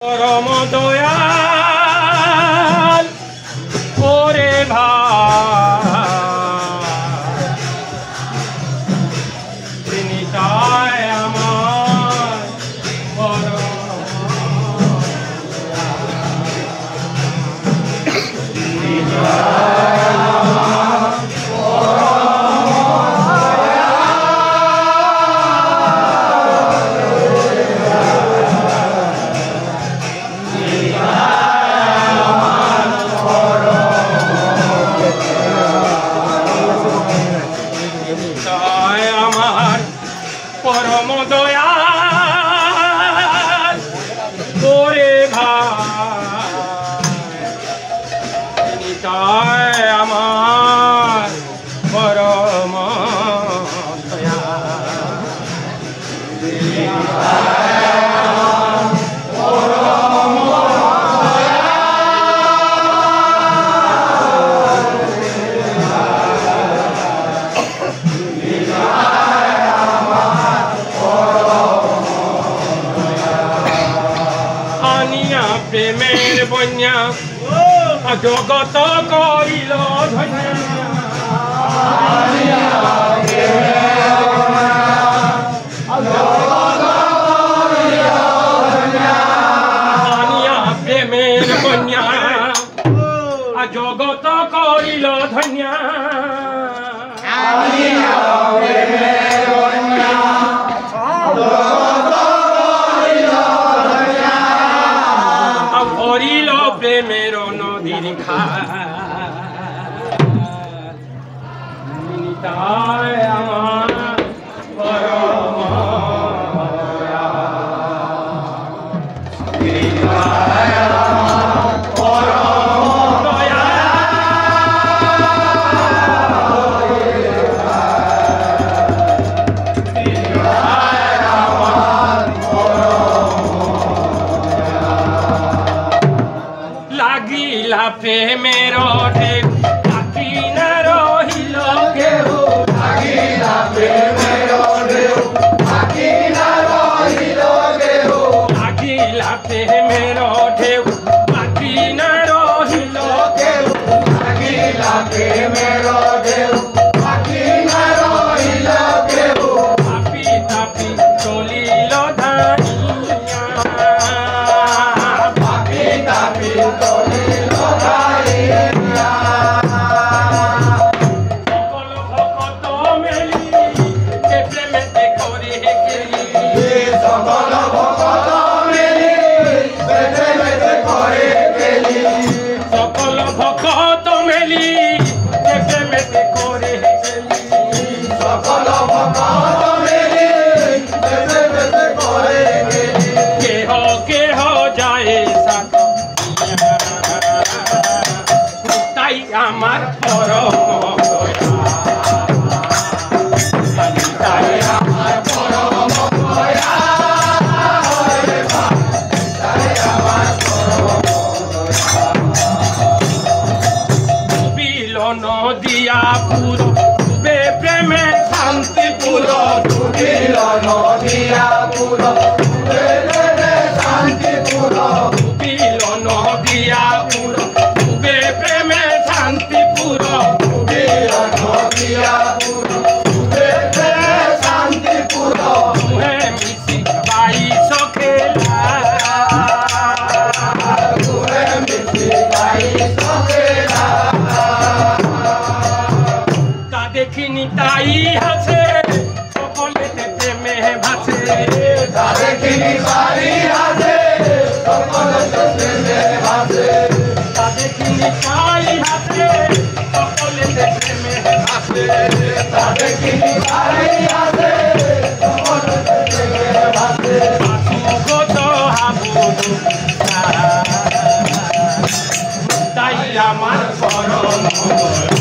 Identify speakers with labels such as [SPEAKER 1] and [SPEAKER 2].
[SPEAKER 1] পরম দয়াল ওরে ভাই তিনি তাই আমার পরম দয়াল ওরে ভাই তিনি তাই আমার পরম প্রেমের বন্যা জগত করিল প্রেমের বন্যা জগত করিল ধন্যা ভরিল প্রেমের নদীর খাই আমার পরম লাগিলা প্রেমের ঢেউ বাকি না রহিল কেউ লাগিলা প্রেমের ঢেউ বাকি না রহিল কেউ লাগিলা প্রেমের ঢেউ বাকি না রহিল কেউ লাগিলা প্রেমের ঢেউ বাকি না রহিল কেউ তাপি তাপি চলিল ধাইয়া তাপি তাপি আমার পরম ডুবিল নদিয়া পুরো ডুবে প্রেমে শান্তি পুরো ডুবিল নদিয়া পুরো ডুবে প্রেমে শান্তি পুরো ডুবিল নদিয়া পুরো ডুবে প্রেমে শান্তি পুরো ডুবিল নদিয়া পুরো ডুবে প্রেমে শান্তি পুরো মুহে মিশি বাইশ খেলা মুহে মিশি বাইশ খেলা তা দেখিনি তাই হাসে সকলেতে প্রেমে ভাসে তা দেখিনি তাই হাসে সকলেতে প্রেমে ভাসে তা দেখিনি তাই হাসে সকলেতে প্রেমে ভাসে তা দেখিনি তাই হাসে সকলেতে প্রেমে ভাসে গত হাবুদু তাই আমার পরম